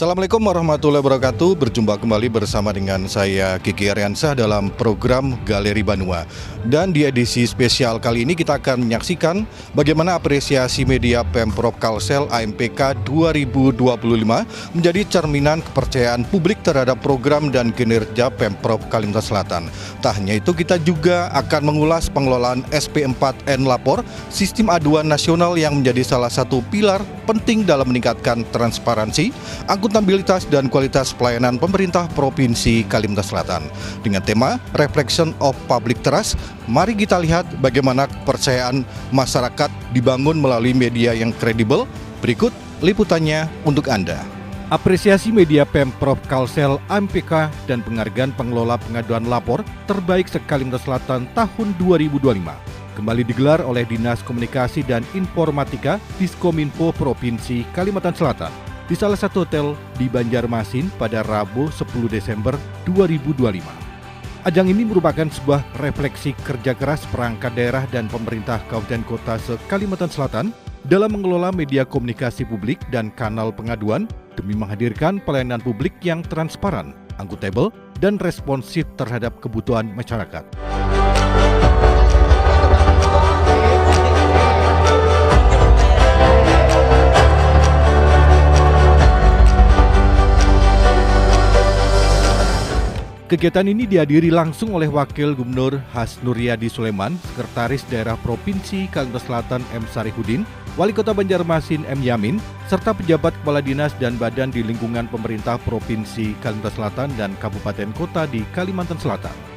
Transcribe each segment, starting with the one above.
Assalamualaikum warahmatullahi wabarakatuh. Berjumpa kembali bersama dengan saya Kiki Ariansyah dalam program Galeri Banua. Dan di edisi spesial kali ini kita akan menyaksikan bagaimana apresiasi media Pemprov Kalsel AMPK 2025 menjadi cerminan kepercayaan publik terhadap program dan kinerja Pemprov Kalimantan Selatan. Tak hanya itu, kita juga akan mengulas pengelolaan SP4N Lapor, sistem aduan nasional yang menjadi salah satu pilar penting dalam meningkatkan transparansi, akuntabilitas dan kualitas pelayanan pemerintah Provinsi Kalimantan Selatan. Dengan tema Reflection of Public Trust, mari kita lihat bagaimana kepercayaan masyarakat dibangun melalui media yang kredibel. Berikut liputannya untuk Anda. Apresiasi media Pemprov Kalsel AMPK dan penghargaan pengelola pengaduan lapor terbaik se-Kalimantan Selatan tahun 2025 kembali digelar oleh Dinas Komunikasi dan Informatika Diskominfo Provinsi Kalimantan Selatan di salah satu hotel di Banjarmasin pada Rabu 10 Desember 2025. Ajang ini merupakan sebuah refleksi kerja keras perangkat daerah dan pemerintah kabupaten kota se-Kalimantan Selatan dalam mengelola media komunikasi publik dan kanal pengaduan demi menghadirkan pelayanan publik yang transparan, akuntabel, dan responsif terhadap kebutuhan masyarakat. Kegiatan ini dihadiri langsung oleh Wakil Gubernur Hasnur Yadi Sulaiman, Sekretaris Daerah Provinsi Kalimantan Selatan M. Sarifudin, Wali Kota Banjarmasin M. Yamin, serta pejabat kepala dinas dan badan di lingkungan pemerintah Provinsi Kalimantan Selatan dan Kabupaten Kota di Kalimantan Selatan.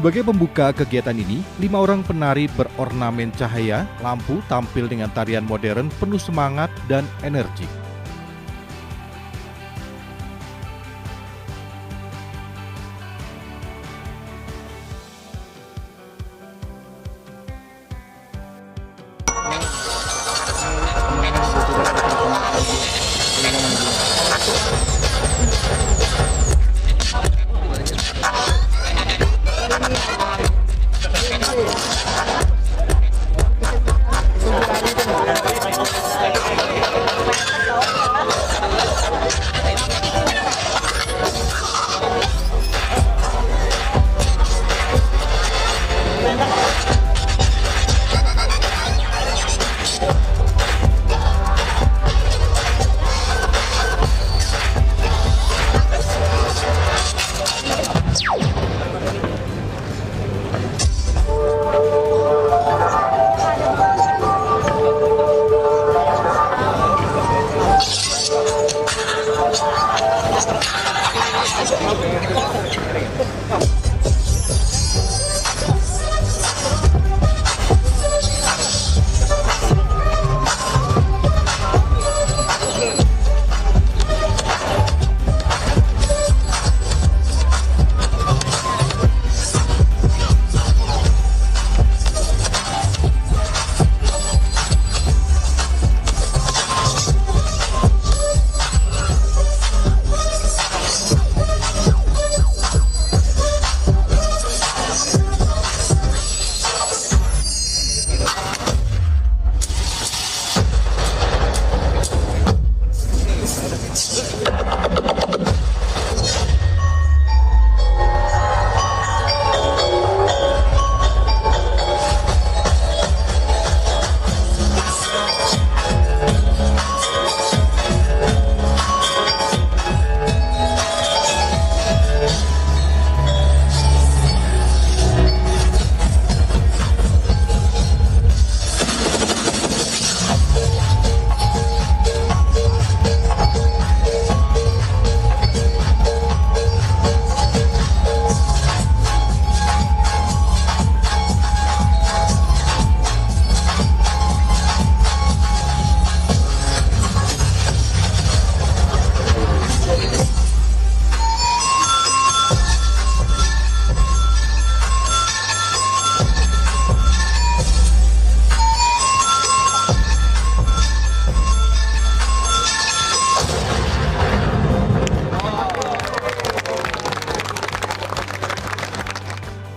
Sebagai pembuka kegiatan ini, 5 orang penari berornamen cahaya lampu tampil dengan tarian modern penuh semangat dan energi.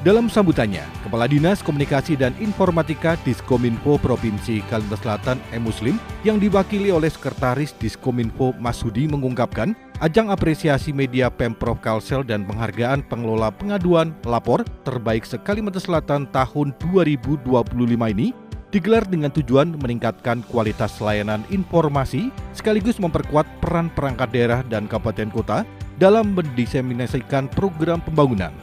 Dalam sambutannya, Kepala Dinas Komunikasi dan Informatika Diskominfo Provinsi Kalimantan Selatan M. Muslim yang diwakili oleh Sekretaris Diskominfo Masudi mengungkapkan ajang apresiasi media Pemprov Kalsel dan penghargaan pengelola pengaduan lapor terbaik se-Kalimantan Selatan tahun 2025 ini digelar dengan tujuan meningkatkan kualitas layanan informasi sekaligus memperkuat peran perangkat daerah dan kabupaten kota dalam mendiseminasikan program pembangunan,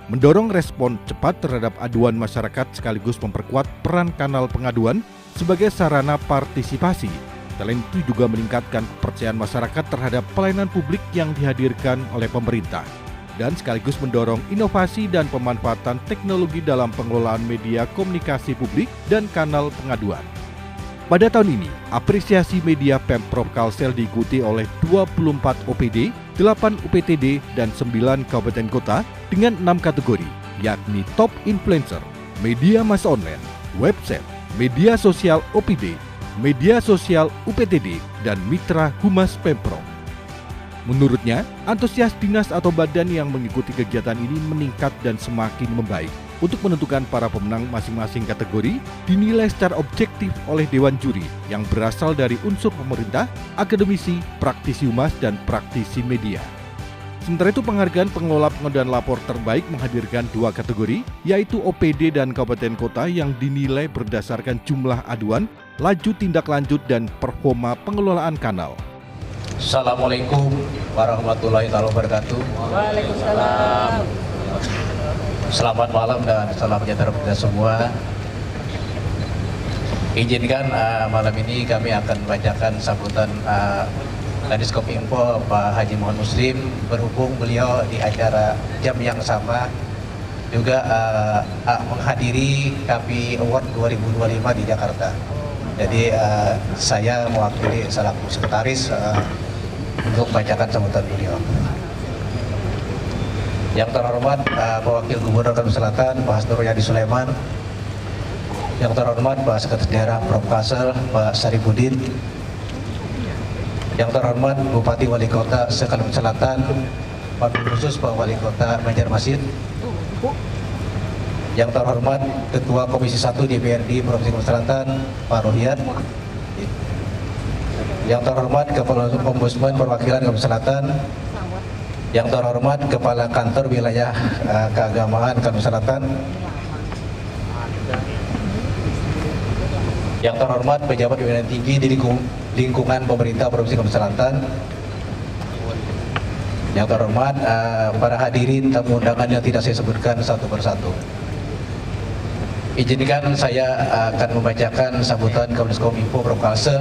mendorong respon cepat terhadap aduan masyarakat sekaligus memperkuat peran kanal pengaduan sebagai sarana partisipasi. Selain itu juga meningkatkan kepercayaan masyarakat terhadap pelayanan publik yang dihadirkan oleh pemerintah dan sekaligus mendorong inovasi dan pemanfaatan teknologi dalam pengelolaan media komunikasi publik dan kanal pengaduan. Pada tahun ini, apresiasi media Pemprov Kalsel diikuti oleh 24 OPD, 8 UPTD, dan 9 kabupaten kota dengan 6 kategori, yakni Top Influencer, Media Massa Online, Website, Media Sosial OPD, Media Sosial UPTD, dan Mitra Humas Pemprov. Menurutnya, antusias dinas atau badan yang mengikuti kegiatan ini meningkat dan semakin membaik. Untuk menentukan para pemenang masing-masing kategori dinilai secara objektif oleh Dewan Juri yang berasal dari unsur pemerintah, akademisi, praktisi humas, dan praktisi media. Sementara itu penghargaan pengelola pengaduan lapor terbaik menghadirkan 2 kategori, yaitu OPD dan kabupaten kota yang dinilai berdasarkan jumlah aduan, laju tindak lanjut, dan performa pengelolaan kanal. Assalamualaikum warahmatullahi wabarakatuh. Waalaikumsalam. Selamat malam dan salam sejahtera kita semua. Izinkan malam ini kami akan membacakan sambutan Kadiskominfo Pak Haji Muhammad Muslim, berhubung beliau di acara jam yang sama juga menghadiri KPI Award 2025 di Jakarta. Jadi saya mewakili selaku sekretaris untuk membacakan sambutan beliau. Yang terhormat Pak Wakil Gubernur Kalimantan Selatan Pak Hasnur Yadi Sulaiman, yang terhormat Pak Sekretaris Daerah Prof. Kalsel Pak Saripudin, yang terhormat Bupati Wali Kota se-Kalimantan Selatan Pak Khusus Pak Wali Kota Banjarmasin, yang terhormat Ketua Komisi 1 DPRD Provinsi Kalimantan Selatan Pak Rohiat, yang terhormat Kepala Ombudsman Perwakilan Kalimantan Selatan, yang terhormat Kepala Kantor Wilayah Keagamaan Kalimantan Selatan, yang terhormat pejabat pimpinan tinggi di lingkungan pemerintah Provinsi Kalimantan Selatan, yang terhormat para hadirin tamu undangan yang tidak saya sebutkan satu persatu. Izinkan saya akan membacakan sambutan Kadiskominfo Prof. Kalsel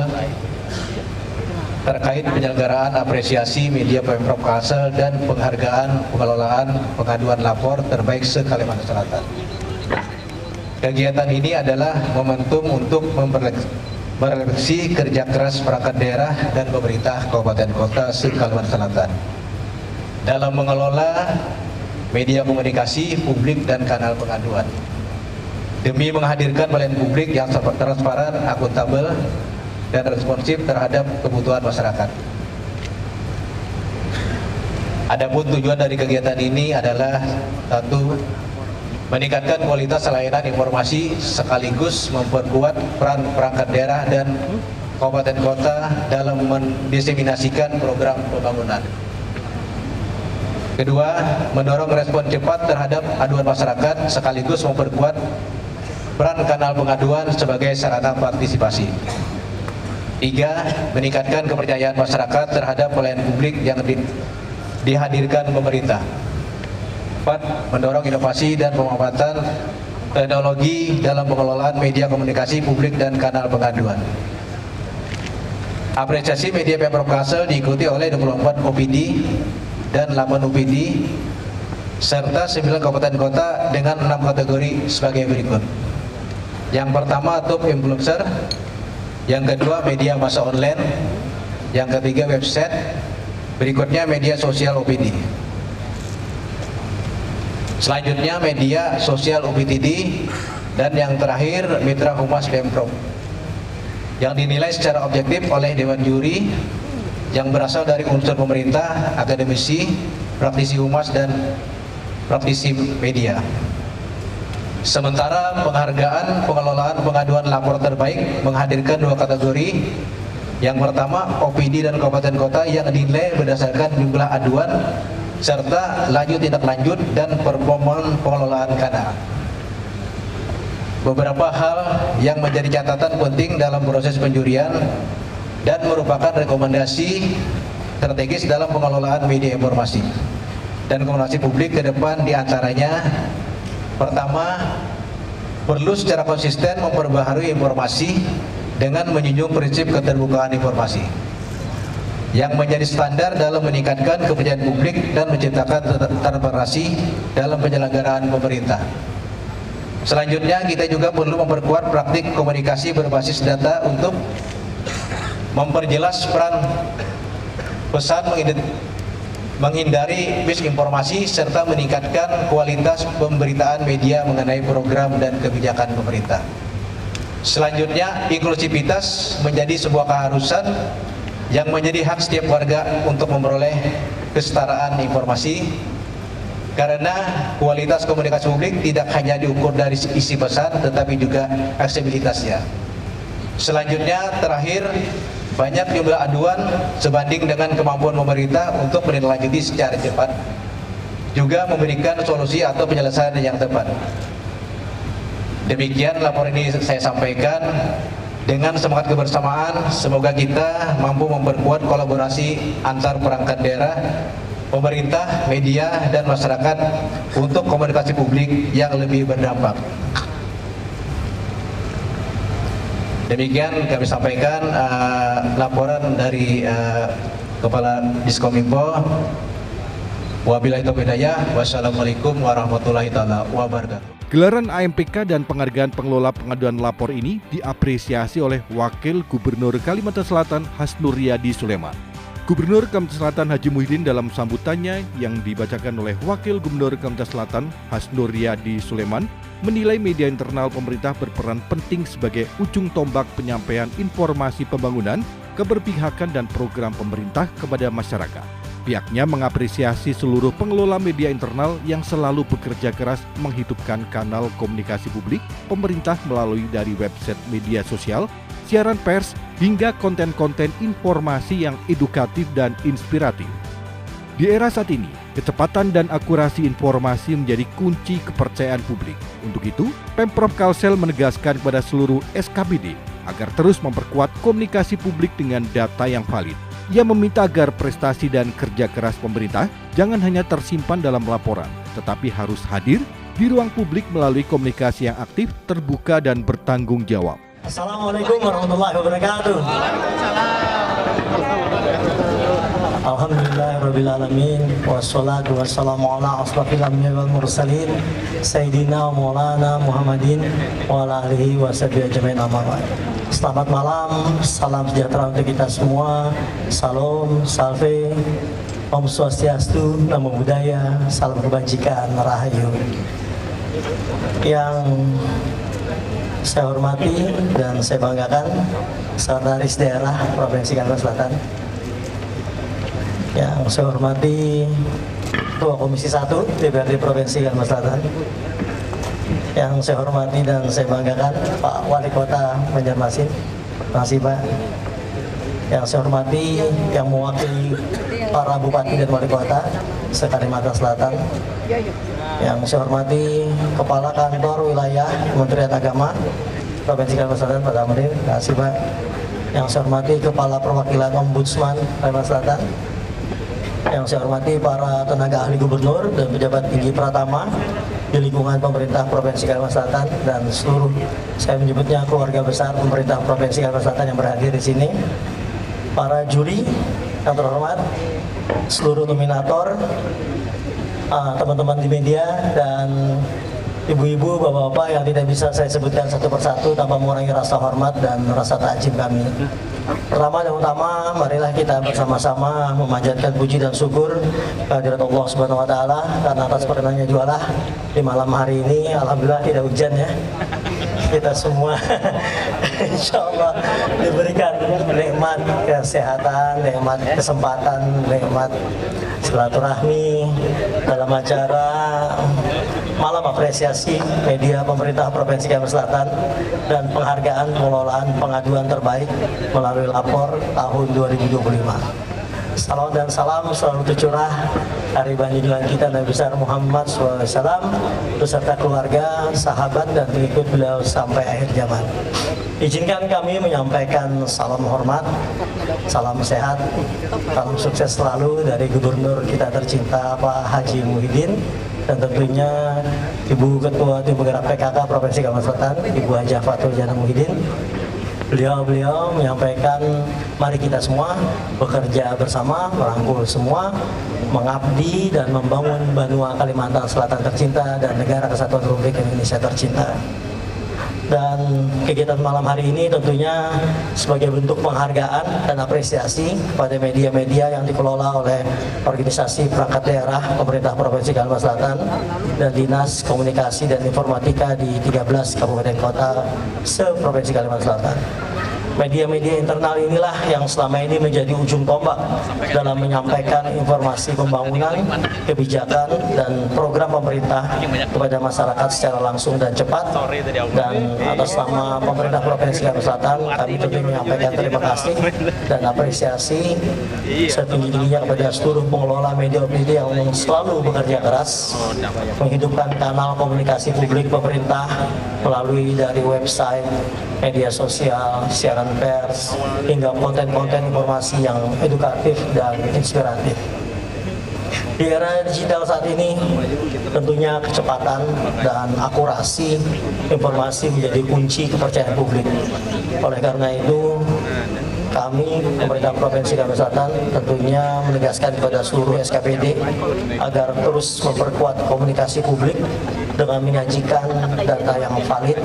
terkait penyelenggaraan apresiasi media Pemprov Kalsel dan penghargaan pengelolaan pengaduan lapor terbaik se-Kalimantan Selatan. Kegiatan ini adalah momentum untuk merefleksi kerja keras perangkat daerah dan pemerintah kabupaten kota se-Kalimantan Selatan dalam mengelola media komunikasi publik dan kanal pengaduan demi menghadirkan pelayanan publik yang transparan, akuntabel, dan responsif terhadap kebutuhan masyarakat. Adapun tujuan dari kegiatan ini adalah satu, meningkatkan kualitas layanan informasi sekaligus memperkuat peran perangkat daerah dan kabupaten kota dalam mendiseminasikan program pembangunan. Kedua, mendorong respon cepat terhadap aduan masyarakat sekaligus memperkuat peran kanal pengaduan sebagai sarana partisipasi. Tiga, meningkatkan kepercayaan masyarakat terhadap pelayanan publik yang dihadirkan pemerintah. Empat, mendorong inovasi dan pemanfaatan teknologi dalam pengelolaan media komunikasi publik dan kanal pengaduan. Apresiasi media Pemprov Kalsel diikuti oleh 24 OPD dan 8 UPD serta 9 kabupaten kota dengan 6 kategori sebagai berikut. Yang pertama top influencer, yang kedua media massa online, yang ketiga website, berikutnya media sosial OPD. Selanjutnya media sosial OPTD dan yang terakhir mitra humas Pemprov yang dinilai secara objektif oleh Dewan Juri yang berasal dari unsur pemerintah, akademisi, praktisi humas, dan praktisi media. Sementara penghargaan pengelolaan pengaduan lapor terbaik menghadirkan 2 kategori. Yang pertama OPD dan kabupaten kota yang dinilai berdasarkan jumlah aduan serta laju tindak lanjut dan performa pengelolaan kanal. Beberapa hal yang menjadi catatan penting dalam proses penjurian dan merupakan rekomendasi strategis dalam pengelolaan media informasi dan komunikasi publik ke depan, diantaranya pertama, perlu secara konsisten memperbaharui informasi dengan menjunjung prinsip keterbukaan informasi yang menjadi standar dalam meningkatkan kepercayaan publik dan menciptakan transparansi dalam penyelenggaraan pemerintah. Selanjutnya, kita juga perlu memperkuat praktik komunikasi berbasis data untuk memperjelas peran pesan, menghindari misinformasi serta meningkatkan kualitas pemberitaan media mengenai program dan kebijakan pemerintah. Selanjutnya, inklusivitas menjadi sebuah keharusan yang menjadi hak setiap warga untuk memperoleh kesetaraan informasi, karena kualitas komunikasi publik tidak hanya diukur dari isi pesan tetapi juga aksesibilitasnya. Selanjutnya, terakhir, banyak jumlah aduan sebanding dengan kemampuan pemerintah untuk menindaklanjuti secara cepat, juga memberikan solusi atau penyelesaian yang tepat. Demikian laporan ini saya sampaikan. Dengan semangat kebersamaan, semoga kita mampu memperkuat kolaborasi antar perangkat daerah, pemerintah, media, dan masyarakat untuk komunikasi publik yang lebih berdampak. Demikian kami sampaikan laporan dari Kepala Diskominfo. Wabillahi taufiq wal hidayah. Wassalamualaikum warahmatullahi wabarakatuh. Gelaran AMPK dan penghargaan pengelola pengaduan lapor ini diapresiasi oleh Wakil Gubernur Kalimantan Selatan Hasnur Riyadi Sulaiman. Gubernur Kalimantan Selatan Haji Muhyiddin dalam sambutannya yang dibacakan oleh Wakil Gubernur Kalimantan Selatan Hasnur Riyadi Sulaiman menilai media internal pemerintah berperan penting sebagai ujung tombak penyampaian informasi pembangunan, keberpihakan dan program pemerintah kepada masyarakat. Pihaknya mengapresiasi seluruh pengelola media internal yang selalu bekerja keras menghidupkan kanal komunikasi publik pemerintah melalui dari website media sosial, siaran pers, hingga konten-konten informasi yang edukatif dan inspiratif. Di era saat ini, kecepatan dan akurasi informasi menjadi kunci kepercayaan publik. Untuk itu, Pemprov Kalsel menegaskan kepada seluruh SKPD agar terus memperkuat komunikasi publik dengan data yang valid. Ia meminta agar prestasi dan kerja keras pemerintah jangan hanya tersimpan dalam laporan, tetapi harus hadir di ruang publik melalui komunikasi yang aktif, terbuka, dan bertanggung jawab. Assalamualaikum warahmatullahi wabarakatuh. Alhamdulillahirrabbilalamin. Wassalatu wassalamu ala asrafil anbiya wal mursalin Sayyidina wa maulana Muhammadin wa ala alihi wa sahbihi ajma'in, amma ba'd. Selamat malam, salam sejahtera untuk kita semua. Salam, salve, Om Swastiastu, Namo Buddhaya, salam kebajikan, rahayu. Yang saya hormati dan saya banggakan, Sekretaris Daerah Provinsi Kalimantan Selatan. Yang saya hormati Ketua Komisi 1 DPRD Provinsi Kalimantan Selatan. Yang saya hormati dan saya banggakan Pak Wali Kota Banjarmasin. Terima kasih Pak. Yang saya hormati yang mewakili para bupati dan wali kota se-Kalimantan Selatan. Yang saya hormati Kepala Kantor Wilayah Kementerian Agama Provinsi Kalimantan Selatan, Pak Tamrin. Terima kasih Pak. Yang saya hormati Kepala Perwakilan Ombudsman Kalimantan Selatan. Yang saya hormati para tenaga ahli gubernur dan pejabat tinggi Pratama di lingkungan pemerintah Provinsi Kalimantan Selatan dan seluruh, saya menyebutnya keluarga besar pemerintah Provinsi Kalimantan Selatan yang berhadir di sini. Para juri yang terhormat, seluruh nominator, teman-teman di media, dan ibu-ibu, bapak-bapak yang tidak bisa saya sebutkan satu persatu tanpa mengurangi rasa hormat dan rasa takjub kami. Pertama dan utama, marilah kita bersama-sama memanjatkan puji dan syukur kehadirat Allah Subhanahu wa taala karena atas perkenannya jualah di malam hari ini alhamdulillah tidak hujan ya. Kita semua insya Allah diberikan nikmat kesehatan, nikmat kesempatan, nikmat silaturahmi dalam acara malam apresiasi media pemerintah Provinsi Kalimantan Selatan dan penghargaan pengelolaan pengaduan terbaik melalui lapor tahun 2025. Salam dan salam selalu tercurah dari junjungan kita Nabi besar Muhammad SAW beserta keluarga, sahabat dan pengikut beliau sampai akhir zaman. Izinkan kami menyampaikan salam hormat, salam sehat, salam sukses selalu dari Gubernur kita tercinta Pak Haji Muhyiddin dan tentunya Ibu Ketua Tim Penggerak PKK Provinsi Kalimantan Selatan, Ibu Hajah Fatul Jana Muhyiddin. Beliau menyampaikan mari kita semua bekerja bersama, merangkul semua, mengabdi dan membangun Banua Kalimantan Selatan tercinta dan Negara Kesatuan Republik Indonesia tercinta. Dan kegiatan malam hari ini tentunya sebagai bentuk penghargaan dan apresiasi kepada media-media yang dikelola oleh organisasi perangkat daerah pemerintah Provinsi Kalimantan Selatan dan Dinas Komunikasi dan Informatika di 13 kabupaten kota se-Provinsi Kalimantan Selatan. Media-media internal inilah yang selama ini menjadi ujung tombak dalam menyampaikan informasi pembangunan, kebijakan, dan program pemerintah kepada masyarakat secara langsung dan cepat. Dan atas nama pemerintah Provinsi Kalimantan Selatan, kami tentu menyampaikan terima kasih dan apresiasi setinggi-tingginya kepada seluruh pengelola media-media yang selalu bekerja keras menghidupkan kanal komunikasi publik pemerintah melalui dari website, media sosial, siaran pers, hingga konten-konten informasi yang edukatif dan inspiratif. Di era digital saat ini, tentunya kecepatan dan akurasi informasi menjadi kunci kepercayaan publik. Oleh karena itu, kami, pemerintah Provinsi Kalimantan Selatan, tentunya menegaskan kepada seluruh SKPD agar terus memperkuat komunikasi publik dengan menyajikan data yang valid,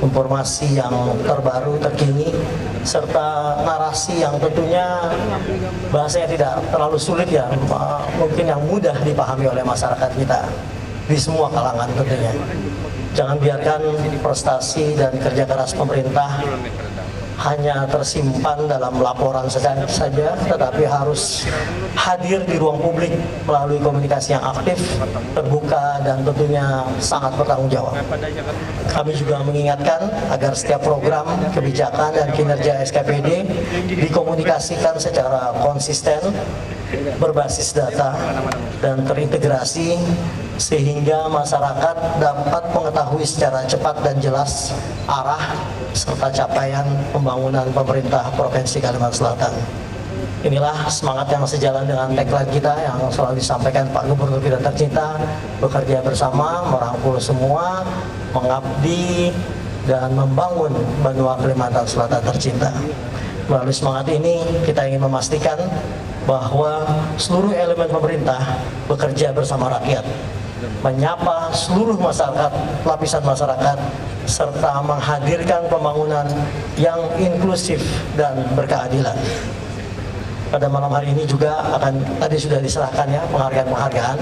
informasi yang terbaru, terkini, serta narasi yang tentunya bahasanya tidak terlalu sulit ya, mungkin yang mudah dipahami oleh masyarakat kita di semua kalangan tentunya. Jangan biarkan prestasi dan kerja keras pemerintah hanya tersimpan dalam laporan saja, tetapi harus hadir di ruang publik melalui komunikasi yang aktif, terbuka, dan tentunya sangat bertanggung jawab. Kami juga mengingatkan agar setiap program, kebijakan, dan kinerja SKPD dikomunikasikan secara konsisten, berbasis data, dan terintegrasi sehingga masyarakat dapat mengetahui secara cepat dan jelas arah serta capaian pembangunan pemerintah Provinsi Kalimantan Selatan. Inilah semangat yang sejalan dengan tagline kita yang selalu disampaikan Pak Gubernur kita tercinta, bekerja bersama, merangkul semua, mengabdi, dan membangun Banua Kalimantan Selatan tercinta. Melalui semangat ini, kita ingin memastikan bahwa seluruh elemen pemerintah bekerja bersama rakyat, menyapa seluruh masyarakat, lapisan masyarakat, serta menghadirkan pembangunan yang inklusif dan berkeadilan. Pada malam hari ini juga tadi sudah diserahkan ya penghargaan-penghargaan.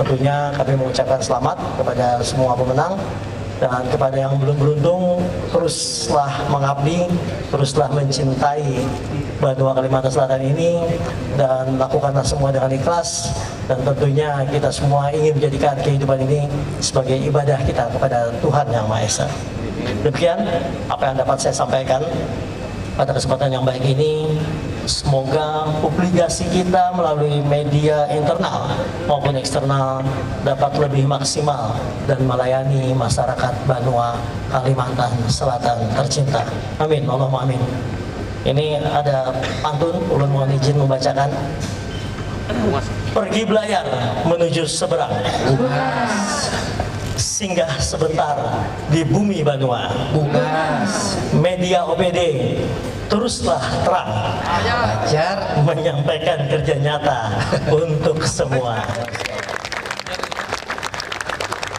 Tentunya kami mengucapkan selamat kepada semua pemenang. Dan kepada yang belum beruntung, teruslah mengabdi, teruslah mencintai Banua Kalimantan Selatan ini, dan lakukanlah semua dengan ikhlas. Dan tentunya kita semua ingin menjadikan kehidupan ini sebagai ibadah kita kepada Tuhan Yang Maha Esa. Demikian apa yang dapat saya sampaikan. Pada kesempatan yang baik ini, semoga publikasi kita melalui media internal maupun eksternal dapat lebih maksimal dan melayani masyarakat Banua, Kalimantan Selatan tercinta. Amin, Allahumma amin. Ini ada pantun, ulun mohon izin membacakan. Pergi belayar menuju seberang, singgah sebentar di bumi Banua. Media OPD teruslah terang, Ajar menyampaikan kerja nyata untuk semua.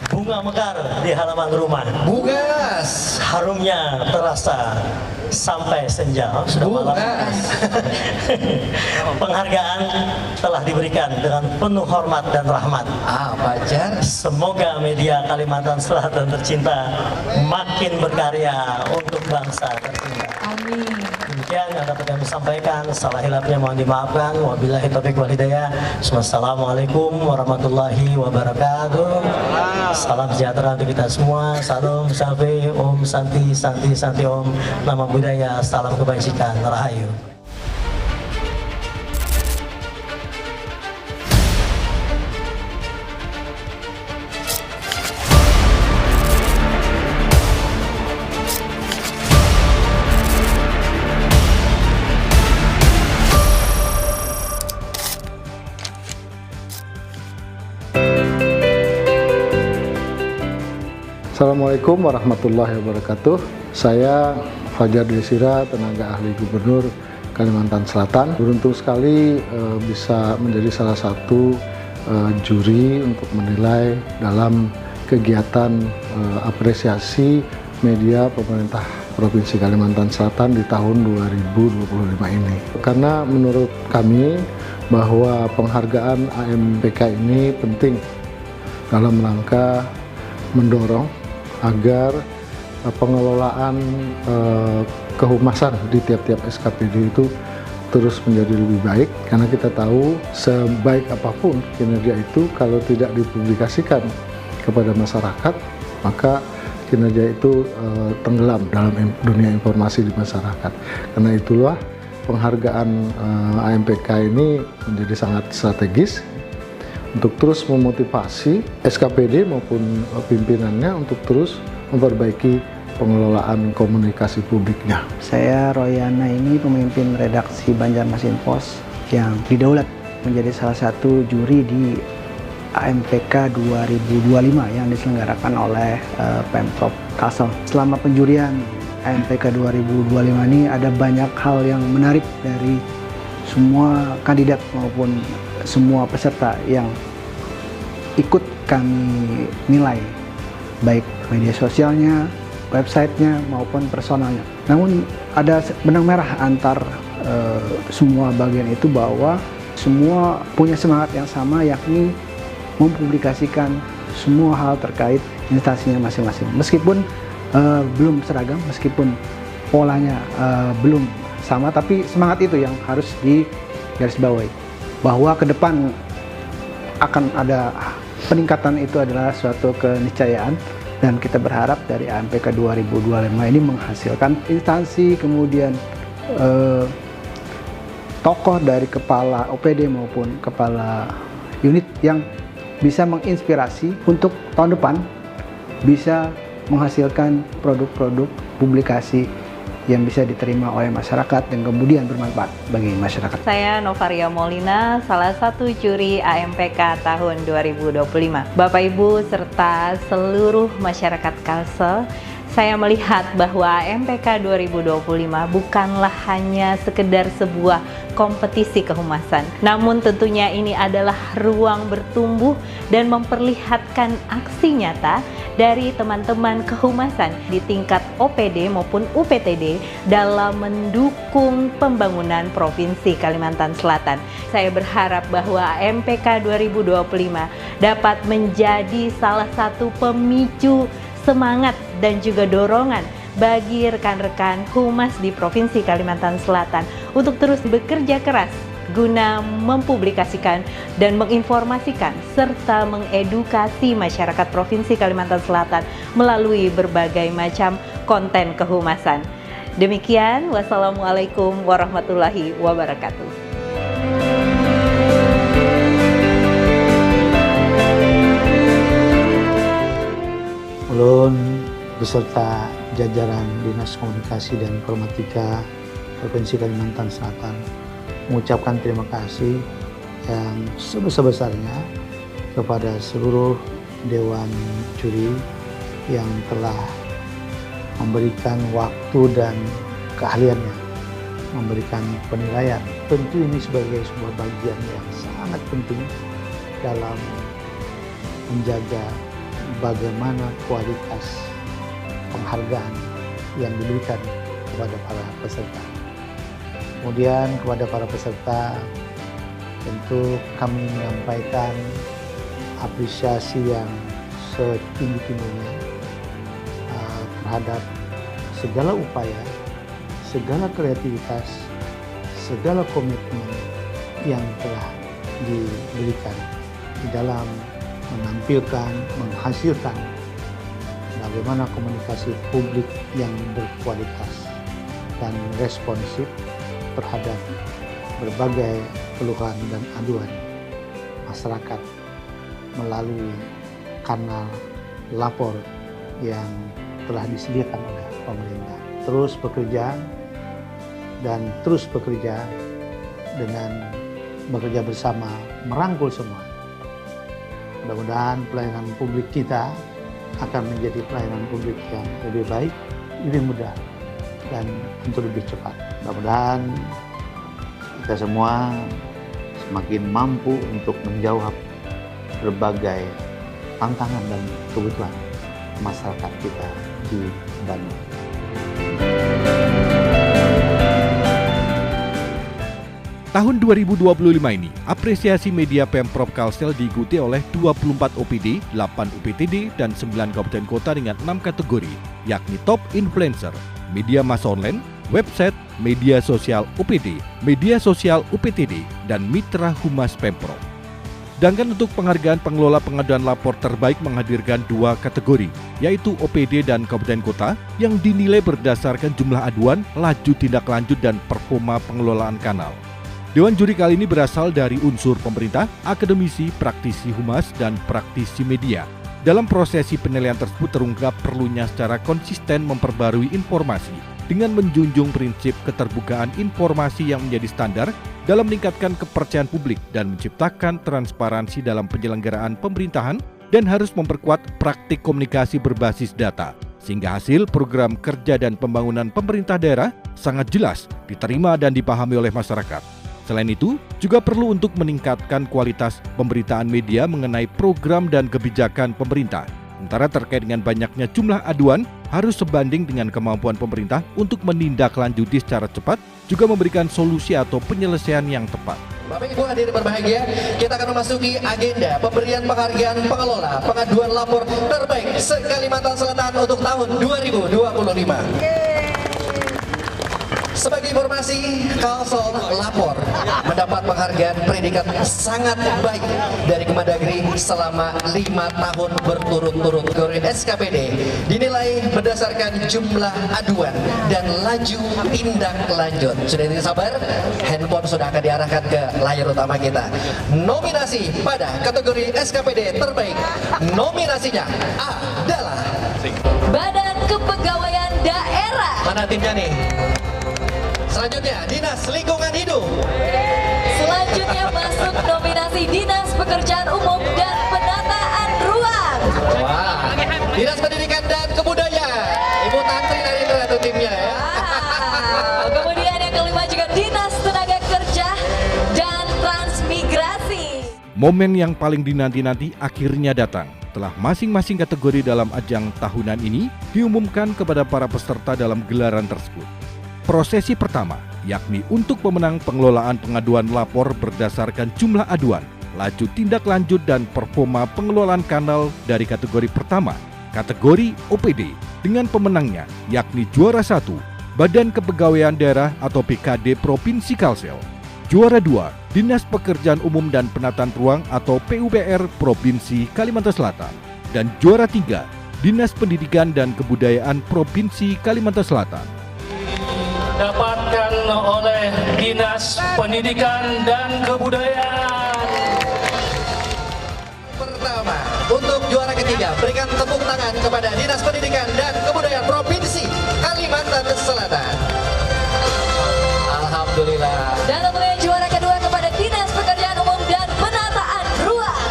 Bunga mekar di halaman rumah, bugas, harumnya terasa sampai senja. Sudah malam. Penghargaan telah diberikan dengan penuh hormat dan rahmat. Ajar Semoga media Kalimantan Selatan tercinta makin berkarya untuk bangsa tercinta. Amin. Demikian yang dapat kami sampaikan. Salah hilapnya mohon dimaafkan. Wabillahi taufiq wal hidayah. Wassalamualaikum warahmatullahi wabarakatuh. Salam sejahtera untuk kita semua. Salam Safi, Om Santi, Santi, Santi Om. Nama budaya, salam kebajikan, rahayu. Assalamualaikum warahmatullahi wabarakatuh. Saya Fajar Desira, tenaga ahli Gubernur Kalimantan Selatan. Beruntung sekali bisa menjadi salah satu juri untuk menilai dalam kegiatan apresiasi media pemerintah Provinsi Kalimantan Selatan di tahun 2025 ini. Karena menurut kami bahwa penghargaan AMPK ini penting dalam rangka mendorong agar pengelolaan kehumasan di tiap-tiap SKPD itu terus menjadi lebih baik, karena kita tahu sebaik apapun kinerja itu kalau tidak dipublikasikan kepada masyarakat, maka kinerja itu tenggelam dalam dunia informasi di masyarakat. Karena itulah penghargaan AMPK ini menjadi sangat strategis untuk terus memotivasi SKPD maupun pimpinannya untuk terus memperbaiki pengelolaan komunikasi publiknya. Saya Royana ini pemimpin redaksi Banjarmasin Post yang didaulat menjadi salah satu juri di AMPK 2025 yang diselenggarakan oleh Pemprov Kalsel. Selama penjurian AMPK 2025 ini ada banyak hal yang menarik dari semua kandidat maupun semua peserta yang ikut kami nilai, baik media sosialnya, websitenya maupun personalnya. Namun ada benang merah antar semua bagian itu, bahwa semua punya semangat yang sama, yakni mempublikasikan semua hal terkait instansinya masing-masing. Meskipun belum seragam, meskipun polanya belum sama, tapi semangat itu yang harus digarisbawahi. Bahwa ke depan akan ada peningkatan, itu adalah suatu keniscayaan, dan kita berharap dari AMPK 2025 ini menghasilkan instansi, kemudian tokoh dari kepala OPD maupun kepala unit yang bisa menginspirasi untuk tahun depan bisa menghasilkan produk-produk publikasi yang bisa diterima oleh masyarakat dan kemudian bermanfaat bagi masyarakat. Saya Novaria Molina, salah satu juri AMPK tahun 2025. Bapak Ibu serta seluruh masyarakat Kalsel, saya melihat bahwa AMPK 2025 bukanlah hanya sekedar sebuah kompetisi kehumasan, namun tentunya ini adalah ruang bertumbuh dan memperlihatkan aksi nyata dari teman-teman kehumasan di tingkat OPD maupun UPTD dalam mendukung pembangunan Provinsi Kalimantan Selatan. Saya berharap bahwa AMPK 2025 dapat menjadi salah satu pemicu semangat dan juga dorongan bagi rekan-rekan humas di Provinsi Kalimantan Selatan untuk terus bekerja keras guna mempublikasikan dan menginformasikan serta mengedukasi masyarakat Provinsi Kalimantan Selatan melalui berbagai macam konten kehumasan. Demikian, wassalamualaikum warahmatullahi wabarakatuh. Ulun beserta jajaran Dinas Komunikasi dan Informatika Provinsi Kalimantan Selatan mengucapkan terima kasih yang sebesar-besarnya kepada seluruh Dewan Juri yang telah memberikan waktu dan keahliannya, memberikan penilaian. Tentu ini sebagai sebuah bagian yang sangat penting dalam menjaga bagaimana kualitas penghargaan yang diberikan kepada para peserta. Kemudian kepada para peserta tentu kami menyampaikan apresiasi yang setinggi-tingginya terhadap segala upaya, segala kreativitas, segala komitmen yang telah diberikan di dalam menampilkan, menghasilkan bagaimana komunikasi publik yang berkualitas dan responsif terhadap berbagai keluhan dan aduan masyarakat melalui kanal lapor yang telah disediakan oleh pemerintah. Terus bekerja dan terus bekerja dengan bekerja bersama, merangkul semua. Mudah-mudahan pelayanan publik kita akan menjadi pelayanan publik yang lebih baik, lebih mudah, dan tentu lebih cepat. Mudah-mudahan kita semua semakin mampu untuk menjawab berbagai tantangan dan kebutuhan masyarakat kita di Bandung. Tahun 2025 ini, apresiasi media Pemprov Kalsel diikuti oleh 24 OPD, 8 UPTD, dan 9 kabupaten kota dengan 6 kategori, yakni Top Influencer, Media Massa Online, Website, Media Sosial UPD, Media Sosial UPTD, dan Mitra Humas Pemprov. Sedangkan untuk penghargaan pengelola pengaduan lapor terbaik menghadirkan 2 kategori, yaitu OPD dan kabupaten kota, yang dinilai berdasarkan jumlah aduan, laju tindak lanjut, dan performa pengelolaan kanal. Dewan juri kali ini berasal dari unsur pemerintah, akademisi, praktisi humas, dan praktisi media. Dalam prosesi penilaian tersebut terungkap perlunya secara konsisten memperbarui informasi dengan menjunjung prinsip keterbukaan informasi yang menjadi standar dalam meningkatkan kepercayaan publik dan menciptakan transparansi dalam penyelenggaraan pemerintahan, dan harus memperkuat praktik komunikasi berbasis data, sehingga hasil program kerja dan pembangunan pemerintah daerah sangat jelas diterima dan dipahami oleh masyarakat. Selain itu, juga perlu untuk meningkatkan kualitas pemberitaan media mengenai program dan kebijakan pemerintah. Sementara terkait dengan banyaknya jumlah aduan, harus sebanding dengan kemampuan pemerintah untuk menindaklanjuti secara cepat, juga memberikan solusi atau penyelesaian yang tepat. Bapak Ibu hadirin berbahagia, kita akan memasuki agenda pemberian penghargaan pengelola pengaduan lapor terbaik se-Kalimantan Selatan untuk tahun 2025. Sebagai informasi, Kalsel Lapor mendapat penghargaan predikat sangat baik dari Kemendagri selama 5 tahun berturut-turut. Kategori SKPD dinilai berdasarkan jumlah aduan dan laju tindak lanjut. Sudah tidak sabar? Handphone sudah akan diarahkan ke layar utama kita. Nominasi pada kategori SKPD terbaik, nominasinya adalah Badan Kepegawaian Daerah. Mana timnya nih? Selanjutnya, Dinas Lingkungan Hidup. Selanjutnya masuk nominasi Dinas Pekerjaan Umum dan Penataan Ruang. Wah, Dinas Pendidikan dan Kebudayaan. Ibu Tantri dari itu timnya ya. Kemudian yang kelima juga Dinas Tenaga Kerja dan Transmigrasi. Momen yang paling dinanti-nanti akhirnya datang. Setelah masing-masing kategori dalam ajang tahunan ini diumumkan kepada para peserta dalam gelaran tersebut. Prosesi pertama, yakni untuk pemenang pengelolaan pengaduan lapor berdasarkan jumlah aduan, laju tindak lanjut, dan performa pengelolaan kanal dari kategori pertama, kategori OPD, dengan pemenangnya yakni juara 1, Badan Kepegawaian Daerah atau BKD Provinsi Kalsel. Juara 2, Dinas Pekerjaan Umum dan Penataan Ruang atau PUPR Provinsi Kalimantan Selatan. Dan juara 3, Dinas Pendidikan dan Kebudayaan Provinsi Kalimantan Selatan. dapatkan oleh Dinas Pendidikan dan Kebudayaan. Pertama, untuk juara ketiga, berikan tepuk tangan kepada Dinas Pendidikan dan Kebudayaan Provinsi Kalimantan Selatan. Alhamdulillah. Dan tentunya juara kedua kepada Dinas Pekerjaan Umum dan Penataan Ruang.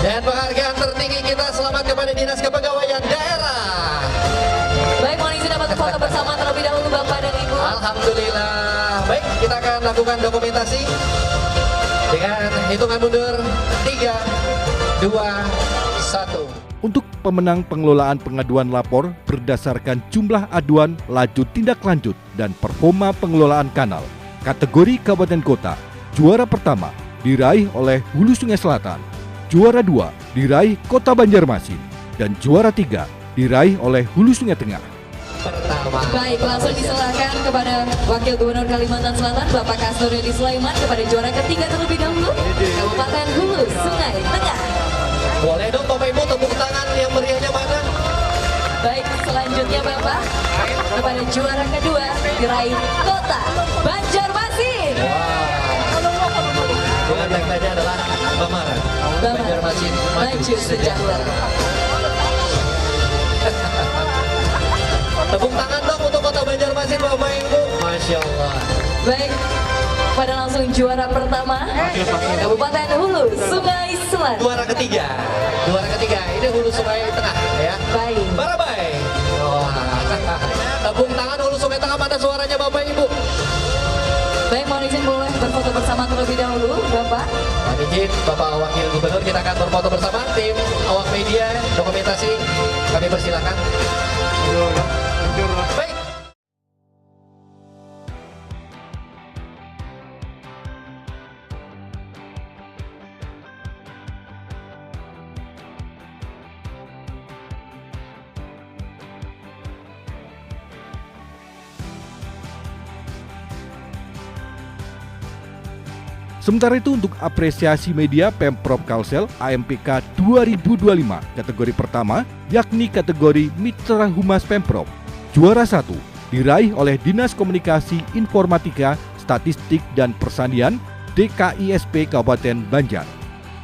Dan penghargaan tertinggi kita selamat kepada Dinas Kepegawaian Daerah. Baik, mohon izin dapat foto bersama terlebih dahulu Bapak dan Ibu. Alhamdulillah. Baik, kita akan lakukan dokumentasi dengan hitungan mundur 3, 2, 1. Untuk pemenang pengelolaan pengaduan lapor berdasarkan jumlah aduan, laju tindak lanjut, dan performa pengelolaan kanal. Kategori Kabupaten Kota, juara pertama diraih oleh Hulu Sungai Selatan, juara 2 diraih Kota Banjarmasin, dan juara 3 diraih oleh Hulu Sungai Tengah. Pertama. Baik, langsung diserahkan kepada Wakil Gubernur Kalimantan Selatan Bapak Kasdori Sulaiman kepada juara ketiga terlebih dahulu Kabupaten Hulu Sungai Tengah. Boleh dong Bapak Ibu tepuk tangan yang meriahnya mana? Baik, selanjutnya Bapak kepada juara kedua diraih Kota Banjarmasin. Dengan tagline adalah Bamar Banjarmasin Maju Sejahtera. Tepuk tangan dong untuk Kota Banjarmasin Bapak Ibu. Masya Allah. Baik, pada langsung juara pertama Kabupaten Hulu Sungai Selatan. Juara ketiga ini Hulu Sungai Tengah ya. Baik. Barabai. Wah. Tepuk tangan Hulu Sungai Tengah, mana suaranya Bapak Ibu? Baik, mohon izin boleh berfoto bersama terlebih dahulu Bapak. Mohon izin Bapak Wakil Gubernur, kita akan berfoto bersama tim awak media dokumentasi. Kami persilakan. Baik. Sementara itu untuk apresiasi media Pemprov Kalsel AMPK 2025 kategori pertama yakni kategori Mitra Humas Pemprov. Juara 1 diraih oleh Dinas Komunikasi Informatika, Statistik dan Persanian DKISP Kabupaten Banjar.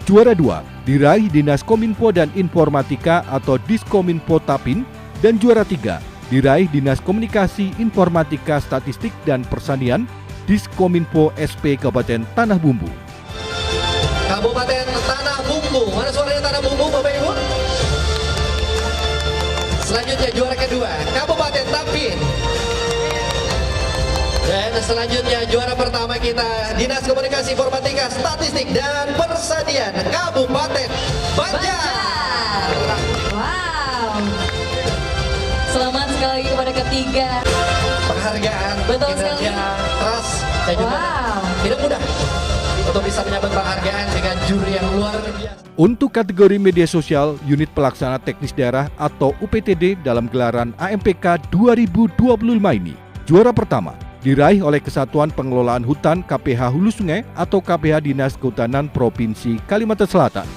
Juara 2 diraih Dinas Kominfo dan Informatika atau Diskominfo Tapin, dan juara 3 diraih Dinas Komunikasi Informatika, Statistik dan Persanian Diskominfo SP Kabupaten Tanah Bumbu. Kabupaten Tanah Bumbu, mana suaranya Tanah Bumbu Bapak Ibu? Selanjutnya juara kedua Kabupaten Tapin. Dan selanjutnya juara pertama kita Dinas Komunikasi Informatika, Statistik dan Persanian Kabupaten Banjar. Wow. Selamat sekali lagi kepada ketiga. Penghargaan Betul sekali. kinerja keras dan juga tidak mudah untuk bisa menyambut penghargaan dengan juri yang luar biasa. Untuk kategori media sosial, unit pelaksana teknis daerah atau UPTD dalam gelaran AMPK 2025 ini, juara pertama diraih oleh Kesatuan Pengelolaan Hutan KPH Hulu Sungai atau KPH Dinas Kehutanan Provinsi Kalimantan Selatan.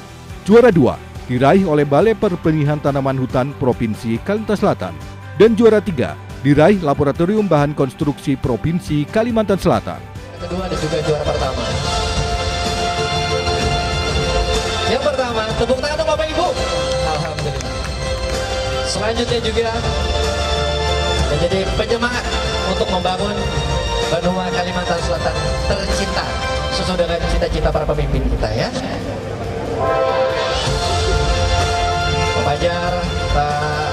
Juara 2 diraih oleh Balai Perbenihan Tanaman Hutan Provinsi Kalimantan Selatan. Dan juara 3 diraih Laboratorium Bahan Konstruksi Provinsi Kalimantan Selatan. Kedua dan juga juara pertama. Yang pertama, tepuk tangan dong Bapak Ibu. Alhamdulillah. Selanjutnya juga menjadi penyemangat untuk membangun benua Kalimantan Selatan tercinta sesuai dengan cita-cita para pemimpin kita ya. Pak Fajar, Pak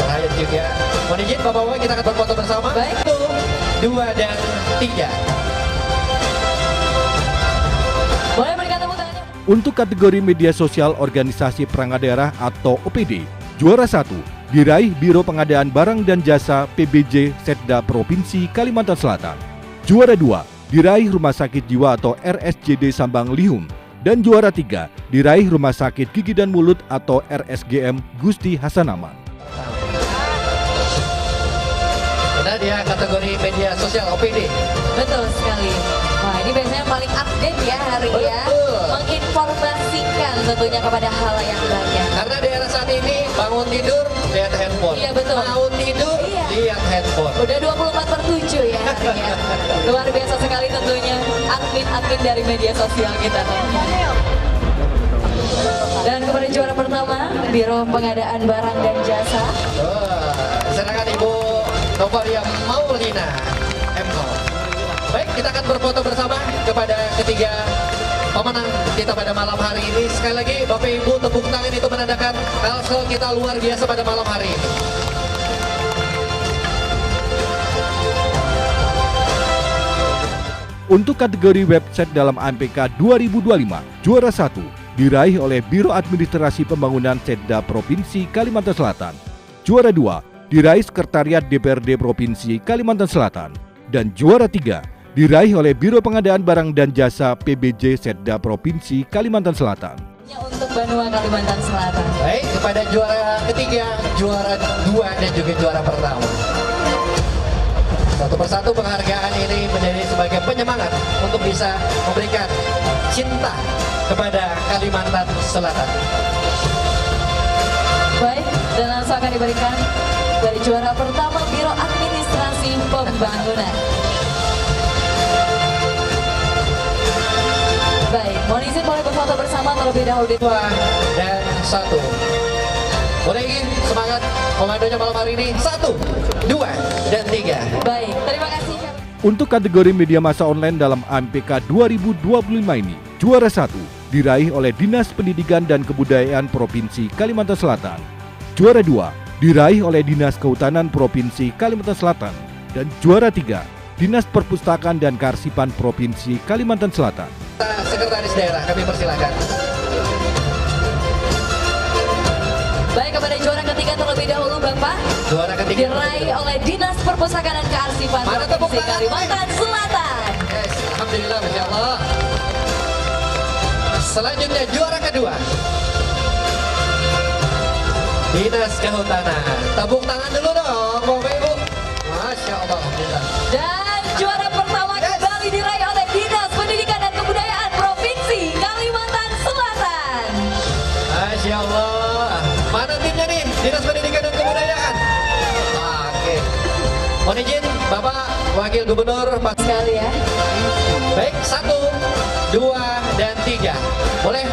Rahayat juga. Mohon izin Bapak-Bapak, kita akan berfoto bersama. Baik. 1, 2, dan 3. Boleh berikan tepuk tangannya. Untuk kategori media sosial organisasi perangkat daerah atau OPD, juara 1 diraih Biro Pengadaan Barang dan Jasa PBJ Setda Provinsi Kalimantan Selatan. Juara 2 diraih Rumah Sakit Jiwa atau RSJD Sambang Lihum. Dan juara 3 diraih Rumah Sakit Gigi dan Mulut atau RSGM Gusti Hasanaman. Nah, dia kategori media sosial OPD. Betul sekali. Wah, ini biasanya paling update ya hari ya. Menginformasikan tentunya kepada halayak banyak. Karena di era saat ini bangun tidur lihat handphone. Iya betul. Mau tidur lihat handphone. Udah 24/7 ya harinya. Luar biasa sekali tentunya admin-admin dari media sosial kita. Dan kepada juara pertama, Biro Pengadaan Barang dan Jasa. Silakan Ibu Novaria Maulina MO. Baik, kita akan berfoto bersama kepada ketiga pemenang kita pada malam hari ini. Sekali lagi Bapak Ibu tepuk tangan itu menandakan Kalsel kita luar biasa pada malam hari ini. Untuk kategori website dalam AMPK 2025, juara 1 diraih oleh Biro Administrasi Pembangunan Setda Provinsi Kalimantan Selatan. Juara 2 diraih Sekretariat DPRD Provinsi Kalimantan Selatan. Dan juara 3 diraih oleh Biro Pengadaan Barang dan Jasa PBJ Setda Provinsi Kalimantan Selatan. Untuk Banua Kalimantan Selatan. Baik, kepada juara ketiga, juara 2 dan juga juara pertama. Satu persatu penghargaan ini menjadi sebagai penyemangat untuk bisa memberikan cinta kepada Kalimantan Selatan. Baik, dan langsung akan diberikan dari juara pertama Biro Administrasi Pembangunan. Baik, mohon izin boleh berfoto bersama terlebih dahulu. 2 dan 1. Boleh ingin semangat komandonya malam hari ini. 1, 2, dan 3. Baik, terima kasih. Untuk kategori media massa online dalam AMPK 2025 ini, juara 1 diraih oleh Dinas Pendidikan dan Kebudayaan Provinsi Kalimantan Selatan. Juara 2 diraih oleh Dinas Kehutanan Provinsi Kalimantan Selatan. Dan juara 3, Dinas Perpustakaan dan Kearsipan Provinsi Kalimantan Selatan. Sekretaris Daerah, kami persilakan. Baik, kepada juara ketiga terlebih dahulu Bapak. Juara ketiga diraih oleh Dinas Perpustakaan dan Kearsipan Provinsi Kalimantan Selatan. Yes, alhamdulillah, masya Allah. Selanjutnya juara kedua, Dinas Kehutanan. Tepuk tangan dulu dong, Bapak Ibu. Masya Allah, alhamdulillah. Dan juara pertama kembali diraih oleh Dinas Pendidikan dan Kebudayaan Provinsi Kalimantan Selatan. Masya Allah. Mana timnya nih? Dinas Pendidikan dan Kebudayaan. Oke. Mohon izin Bapak Wakil Gubernur Pak sekali ya. Baik, 1, 2, dan 3. Boleh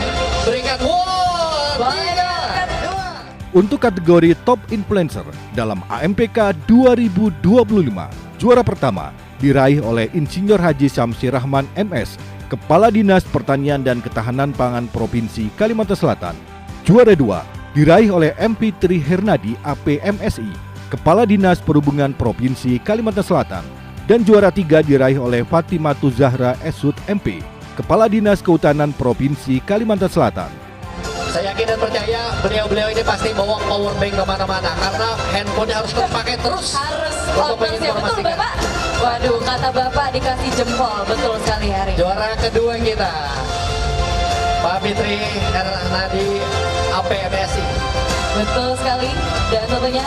berikan Untuk kategori Top Influencer dalam AMPK 2025, juara pertama diraih oleh Insinyur Haji Syamsi Rahman MS, Kepala Dinas Pertanian dan Ketahanan Pangan Provinsi Kalimantan Selatan. Juara 2 diraih oleh MP Tri Hernadi APMSI, Kepala Dinas Perhubungan Provinsi Kalimantan Selatan. Dan juara 3 diraih oleh Fatimatu Zahra Esud MP, Kepala Dinas Kehutanan Provinsi Kalimantan Selatan. Saya yakin dan percaya beliau-beliau ini pasti bawa power bank kemana-mana karena handphonenya harus terpakai terus. Harus betul Bapak. Waduh, kata Bapak dikasih jempol, betul sekali hari. Juara kedua kita, Pak Fitri Hernadi APMSI. Betul sekali, dan tentunya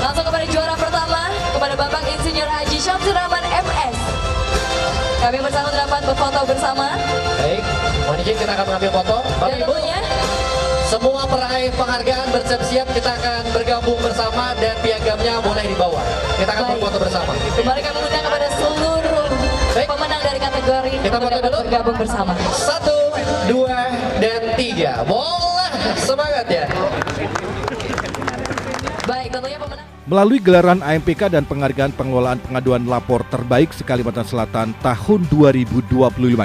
langsung kepada juara pertama, kepada Bapak Insinyur Haji Syamsi Rahman MS. Kami bersama dapat berfoto bersama. Baik, mohon izin kita akan mengambil foto. Bapak Ibu, semua peraih penghargaan bersiap-siap, kita akan bergabung bersama dan piagamnya boleh dibawa. Kita akan berfoto bersama. Kembali kami mengundang kepada seluruh pemenang dari kategori kita foto dulu. Bergabung bersama. 1, 2, dan 3. Boleh, semangat ya. Baik, tentunya pemenang. Melalui gelaran AMPK dan penghargaan pengelolaan pengaduan lapor terbaik se-Kalimantan Selatan tahun 2025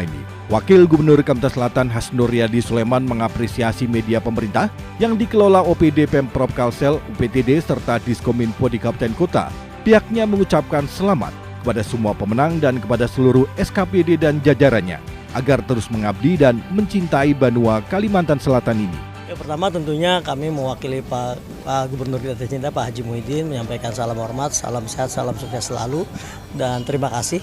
ini, Wakil Gubernur Kalimantan Selatan Hasnur Riyadi Sulaiman mengapresiasi media pemerintah yang dikelola OPD Pemprov Kalsel, UPTD, serta Diskominfo di Kabupaten Kota. Pihaknya mengucapkan selamat kepada semua pemenang dan kepada seluruh SKPD dan jajarannya agar terus mengabdi dan mencintai Banua Kalimantan Selatan ini. Pertama tentunya kami mewakili Pak Gubernur kita tercinta Pak Haji Muhyiddin menyampaikan salam hormat, salam sehat, salam sukses selalu, dan terima kasih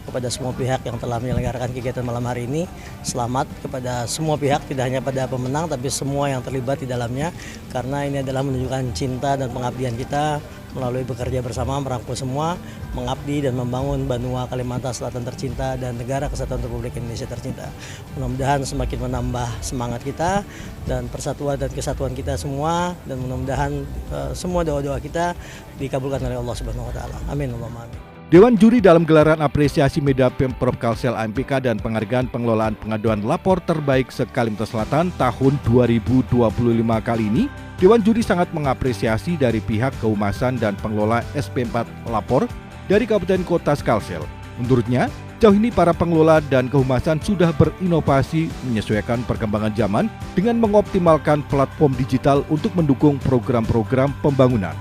kepada semua pihak yang telah menyelenggarakan kegiatan malam hari ini. Selamat kepada semua pihak, tidak hanya pada pemenang tapi semua yang terlibat di dalamnya, karena ini adalah menunjukkan cinta dan pengabdian kita melalui bekerja bersama merangkul semua, mengabdi dan membangun Banua Kalimantan Selatan tercinta dan negara kesatuan Republik Indonesia tercinta. Mudah-mudahan semakin menambah semangat kita dan persatuan dan kesatuan kita semua, dan mudah-mudahan semua doa-doa kita dikabulkan oleh Allah Subhanahu wa taala. Amin Allahumma amin. Dewan Juri dalam gelaran apresiasi Media Pemprov Kalsel AMPK dan penghargaan pengelolaan pengaduan lapor terbaik se-Kalimantan Selatan tahun 2025 kali ini, Dewan Juri sangat mengapresiasi dari pihak kehumasan dan pengelola SP4 lapor dari Kabupaten Kota Kalsel. Menurutnya, jauh ini para pengelola dan kehumasan sudah berinovasi menyesuaikan perkembangan zaman dengan mengoptimalkan platform digital untuk mendukung program-program pembangunan.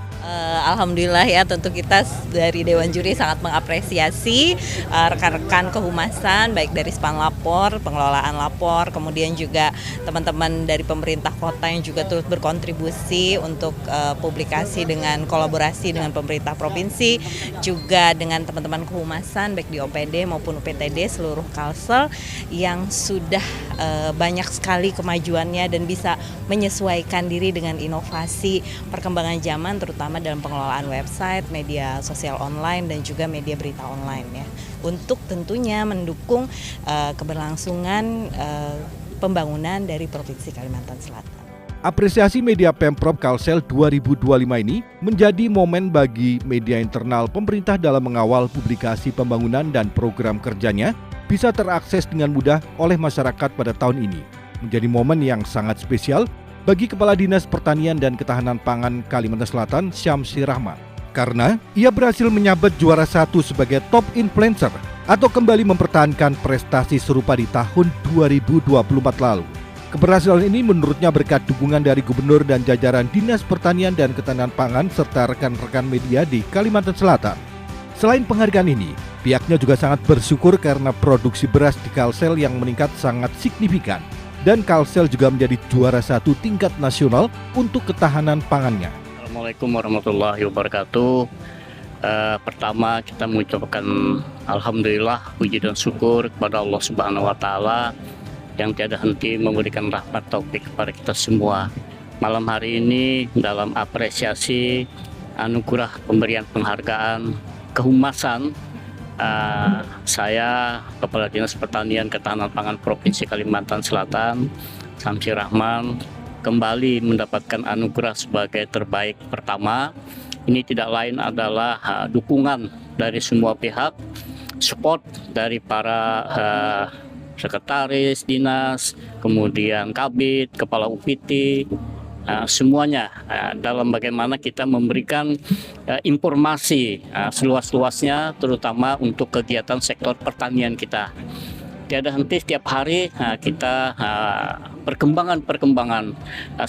Alhamdulillah ya, tentu kita dari Dewan Juri sangat mengapresiasi rekan-rekan kehumasan baik dari Span Lapor, pengelolaan lapor, kemudian juga teman-teman dari pemerintah kota yang juga turut berkontribusi untuk publikasi dengan kolaborasi dengan pemerintah provinsi, juga dengan teman-teman kehumasan baik di OPD maupun UPTD seluruh Kalsel yang sudah banyak sekali kemajuannya dan bisa menyesuaikan diri dengan inovasi perkembangan zaman, terutama dalam pengelolaan website, media sosial online, dan juga media berita online ya, untuk tentunya mendukung keberlangsungan pembangunan dari Provinsi Kalimantan Selatan. Apresiasi Media Pemprov Kalsel 2025 ini menjadi momen bagi media internal pemerintah dalam mengawal publikasi pembangunan dan program kerjanya bisa terakses dengan mudah oleh masyarakat pada tahun ini. Menjadi momen yang sangat spesial bagi Kepala Dinas Pertanian dan Ketahanan Pangan Kalimantan Selatan, Syamsi Rahman. Karena ia berhasil menyabet juara 1 sebagai top influencer atau kembali mempertahankan prestasi serupa di tahun 2024 lalu. Keberhasilan ini menurutnya berkat dukungan dari Gubernur dan jajaran Dinas Pertanian dan Ketahanan Pangan serta rekan-rekan media di Kalimantan Selatan. Selain penghargaan ini, pihaknya juga sangat bersyukur karena produksi beras di Kalsel yang meningkat sangat signifikan. Dan Kalsel juga menjadi juara 1 tingkat nasional untuk ketahanan pangannya. Assalamualaikum warahmatullahi wabarakatuh. Pertama kita mengucapkan alhamdulillah, puji dan syukur kepada Allah Subhanahu wa taala yang tiada henti memberikan rahmat taufik kepada kita semua. Malam hari ini dalam apresiasi anugerah pemberian penghargaan kehumasan, saya Kepala Dinas Pertanian Ketahanan Pangan Provinsi Kalimantan Selatan, Syamsi Rahman, kembali mendapatkan anugerah sebagai terbaik pertama. Ini tidak lain adalah dukungan dari semua pihak, support dari para sekretaris dinas, kemudian kabid, kepala UPT, semuanya dalam bagaimana kita memberikan informasi seluas-luasnya, terutama untuk kegiatan sektor pertanian kita. Tiada henti setiap hari kita perkembangan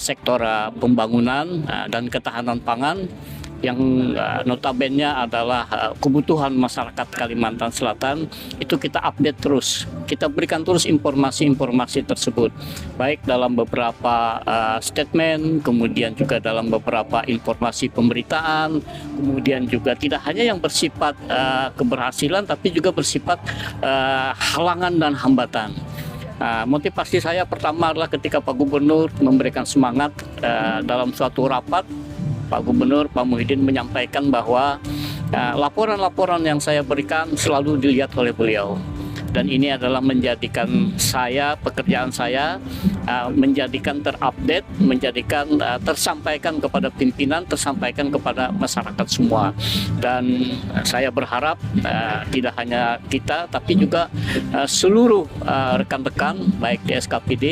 sektor pembangunan dan ketahanan pangan yang notabene adalah kebutuhan masyarakat Kalimantan Selatan, itu kita update terus, kita berikan terus informasi-informasi tersebut, baik dalam beberapa statement, kemudian juga dalam beberapa informasi pemberitaan, kemudian juga tidak hanya yang bersifat keberhasilan, tapi juga bersifat halangan dan hambatan. Motivasi saya pertama adalah ketika Pak Gubernur memberikan semangat dalam suatu rapat, Pak Gubernur, Pak Muhyiddin menyampaikan bahwa laporan-laporan yang saya berikan selalu dilihat oleh beliau. Dan ini adalah menjadikan saya, pekerjaan saya, menjadikan terupdate, menjadikan tersampaikan kepada pimpinan, tersampaikan kepada masyarakat semua. Dan saya berharap tidak hanya kita, tapi juga seluruh rekan-rekan, baik di SKPD,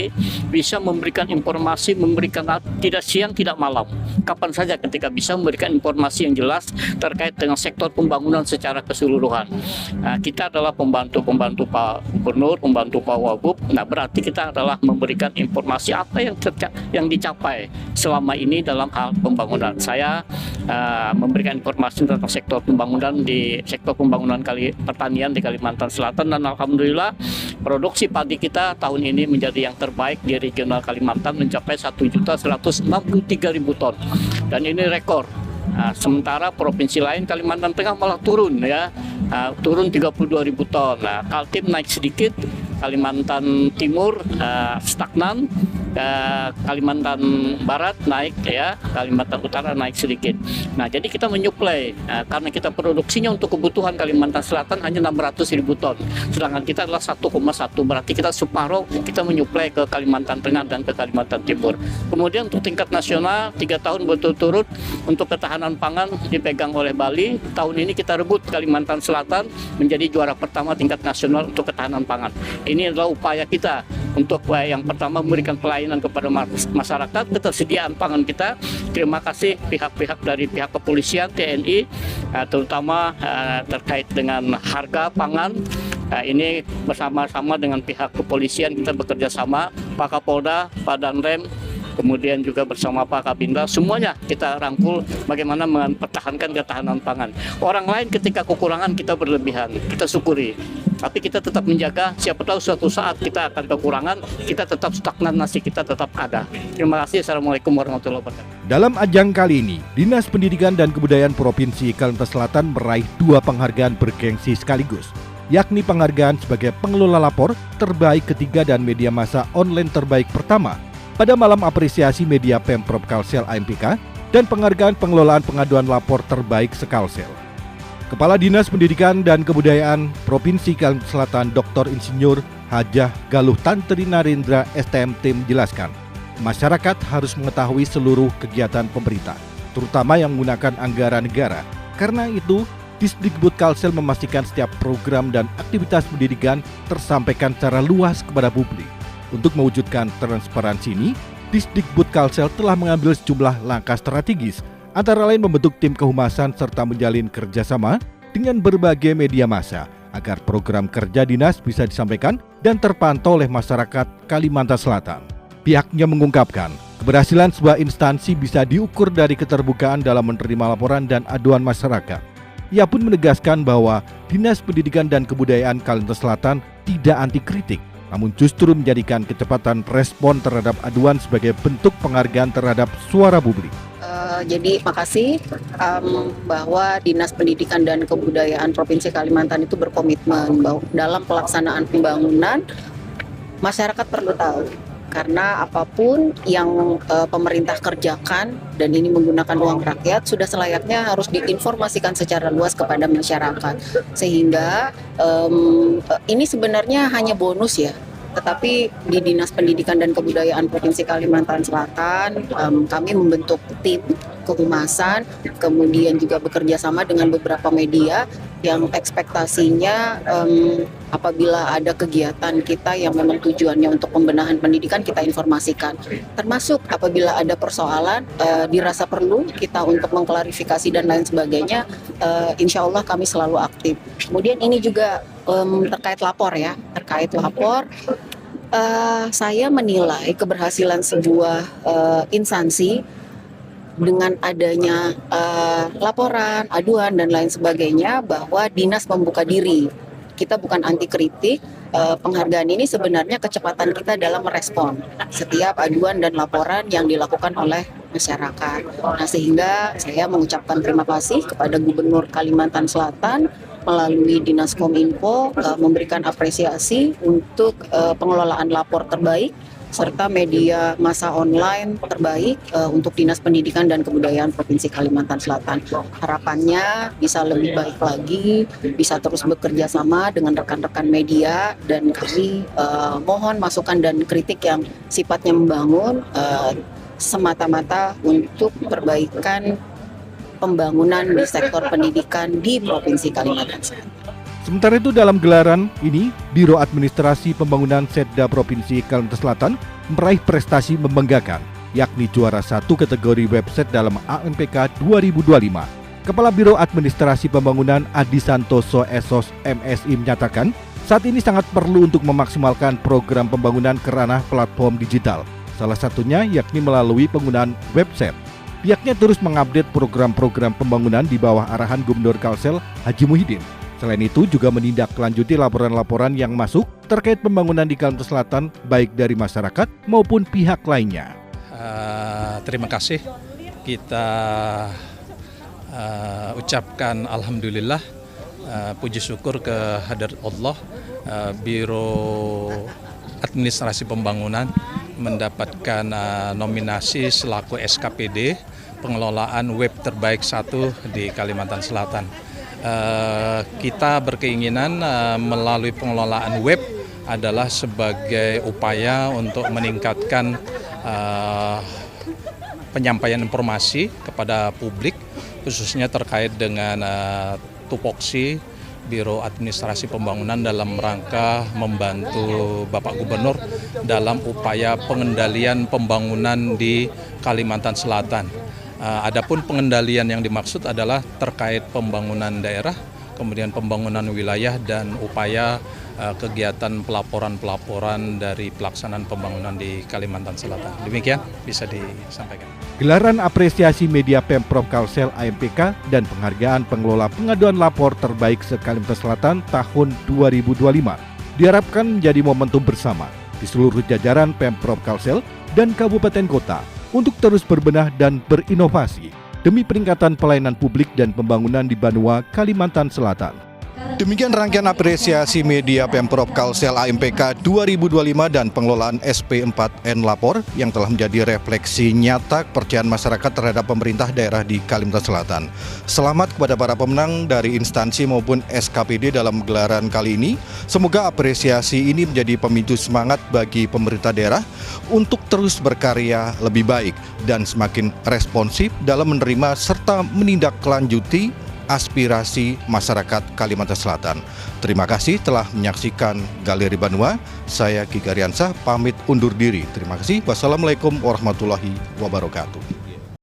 bisa memberikan informasi, memberikan tidak siang, tidak malam. Kapan saja ketika bisa memberikan informasi yang jelas terkait dengan sektor pembangunan secara keseluruhan. Kita adalah pembantu-pembantu Pak Gubernur, membantu Pak Wagub. Nah, berarti kita adalah memberikan informasi apa yang dicapai selama ini dalam hal pembangunan. Saya memberikan informasi tentang sektor pembangunan pertanian di Kalimantan Selatan, dan alhamdulillah produksi padi kita tahun ini menjadi yang terbaik di regional Kalimantan, mencapai 1.163.000 ton, dan ini rekor. Sementara provinsi lain, Kalimantan Tengah malah turun ya, turun 32.000 ton. Kaltim naik sedikit, Kalimantan Timur stagnan, Kalimantan Barat naik ya, Kalimantan Utara naik sedikit. Nah, jadi kita menyuplai karena kita produksinya untuk kebutuhan Kalimantan Selatan hanya 600.000 ton. Sedangkan kita adalah 1,1, berarti kita separuh kita menyuplai ke Kalimantan Tengah dan ke Kalimantan Timur. Kemudian untuk tingkat nasional 3 tahun berturut-turut untuk ketahanan pangan dipegang oleh Bali. Tahun ini kita rebut Kalimantan Selatan menjadi juara pertama tingkat nasional untuk ketahanan pangan. Ini adalah upaya kita untuk yang pertama memberikan pelayanan kepada masyarakat, ketersediaan pangan kita. Terima kasih pihak-pihak dari pihak kepolisian, TNI, terutama terkait dengan harga pangan. Ini bersama-sama dengan pihak kepolisian kita bekerja sama, Pak Kapolda, Pak Danrem, kemudian juga bersama Pak Kabinda, semuanya kita rangkul bagaimana mempertahankan ketahanan pangan. Orang lain ketika kekurangan kita berlebihan, kita syukuri. Tapi kita tetap menjaga, siapa tahu suatu saat kita akan kekurangan, kita tetap stagnan, nasi kita tetap ada. Terima kasih. Assalamualaikum warahmatullahi wabarakatuh. Dalam ajang kali ini, Dinas Pendidikan dan Kebudayaan Provinsi Kalimantan Selatan meraih 2 penghargaan bergengsi sekaligus, yakni penghargaan sebagai pengelola lapor terbaik ketiga dan media massa online terbaik pertama pada malam apresiasi media Pemprov Kalsel AMPK dan penghargaan pengelolaan pengaduan lapor terbaik sekalsel. Kepala Dinas Pendidikan dan Kebudayaan Provinsi Kalimantan Selatan Dr. Insinyur Hajah Galuh Tantri Narendra STMT menjelaskan, masyarakat harus mengetahui seluruh kegiatan pemerintah, terutama yang menggunakan anggaran negara. Karena itu, Disdikbud Kalsel memastikan setiap program dan aktivitas pendidikan tersampaikan secara luas kepada publik. Untuk mewujudkan transparansi ini, Disdikbud Kalsel telah mengambil sejumlah langkah strategis, antara lain membentuk tim kehumasan serta menjalin kerjasama dengan berbagai media massa agar program kerja dinas bisa disampaikan dan terpantau oleh masyarakat Kalimantan Selatan. Pihaknya mengungkapkan, keberhasilan sebuah instansi bisa diukur dari keterbukaan dalam menerima laporan dan aduan masyarakat. Ia pun menegaskan bahwa Dinas Pendidikan dan Kebudayaan Kalimantan Selatan tidak anti kritik, namun justru menjadikan kecepatan respon terhadap aduan sebagai bentuk penghargaan terhadap suara publik. Jadi makasih bahwa Dinas Pendidikan dan Kebudayaan Provinsi Kalimantan itu berkomitmen bahwa dalam pelaksanaan pembangunan masyarakat perlu tahu, karena apapun yang pemerintah kerjakan dan ini menggunakan uang rakyat sudah selayaknya harus diinformasikan secara luas kepada masyarakat, sehingga ini sebenarnya hanya bonus ya. Tetapi di Dinas Pendidikan dan Kebudayaan Provinsi Kalimantan Selatan, kami membentuk tim kehumasan, kemudian juga bekerja sama dengan beberapa media yang ekspektasinya apabila ada kegiatan kita yang memang tujuannya untuk pembenahan pendidikan, kita informasikan. Termasuk apabila ada persoalan dirasa perlu kita untuk mengklarifikasi dan lain sebagainya, insya Allah kami selalu aktif. Kemudian ini juga terkait lapor ya, saya menilai keberhasilan sebuah instansi dengan adanya laporan, aduan dan lain sebagainya, bahwa dinas membuka diri. Kita bukan anti kritik, penghargaan ini sebenarnya kecepatan kita dalam merespon setiap aduan dan laporan yang dilakukan oleh masyarakat. Nah, sehingga saya mengucapkan terima kasih kepada Gubernur Kalimantan Selatan melalui Dinas Kominfo memberikan apresiasi untuk pengelolaan lapor terbaik serta media massa online terbaik untuk Dinas Pendidikan dan Kebudayaan Provinsi Kalimantan Selatan. Harapannya bisa lebih baik lagi, bisa terus bekerja sama dengan rekan-rekan media, dan kami mohon masukan dan kritik yang sifatnya membangun semata-mata untuk perbaikan pembangunan di sektor pendidikan di Provinsi Kalimantan Selatan. Sementara itu dalam gelaran ini, Biro Administrasi Pembangunan Setda Provinsi Kalimantan Selatan meraih prestasi membanggakan, yakni juara 1 kategori website dalam AMPK 2025. Kepala Biro Administrasi Pembangunan Adi Santoso Esos MSI menyatakan, saat ini sangat perlu untuk memaksimalkan program pembangunan ke ranah platform digital. Salah satunya yakni melalui penggunaan website. Pihaknya terus mengupdate program-program pembangunan di bawah arahan Gubernur Kalsel Haji Muhyiddin. Selain itu juga menindaklanjuti laporan-laporan yang masuk terkait pembangunan di Kalimantan Selatan baik dari masyarakat maupun pihak lainnya. Terima kasih, kita ucapkan alhamdulillah, puji syukur ke hadirat Allah, Biro Administrasi Pembangunan mendapatkan nominasi selaku SKPD pengelolaan web terbaik 1 di Kalimantan Selatan. Kita berkeinginan melalui pengelolaan web adalah sebagai upaya untuk meningkatkan penyampaian informasi kepada publik, khususnya terkait dengan tupoksi Biro Administrasi Pembangunan dalam rangka membantu Bapak Gubernur dalam upaya pengendalian pembangunan di Kalimantan Selatan. Adapun pengendalian yang dimaksud adalah terkait pembangunan daerah, kemudian pembangunan wilayah dan upaya kegiatan pelaporan dari pelaksanaan pembangunan di Kalimantan Selatan. Demikian bisa disampaikan. Gelaran apresiasi media Pemprov Kalsel AMPK dan penghargaan pengelola pengaduan lapor terbaik se-Kalimantan Selatan tahun 2025 diharapkan menjadi momentum bersama di seluruh jajaran Pemprov Kalsel dan kabupaten kota untuk terus berbenah dan berinovasi demi peningkatan pelayanan publik dan pembangunan di Banua, Kalimantan Selatan. Demikian rangkaian apresiasi media Pemprov Kalsel AMPK 2025 dan pengelolaan SP4N Lapor yang telah menjadi refleksi nyata kepercayaan masyarakat terhadap pemerintah daerah di Kalimantan Selatan. Selamat kepada para pemenang dari instansi maupun SKPD dalam gelaran kali ini. Semoga apresiasi ini menjadi pemicu semangat bagi pemerintah daerah untuk terus berkarya lebih baik dan semakin responsif dalam menerima serta menindaklanjuti aspirasi masyarakat Kalimantan Selatan. Terima kasih telah menyaksikan Galeri Banua. Saya Kiki Aryansyah pamit undur diri. Terima kasih. Wassalamualaikum warahmatullahi wabarakatuh.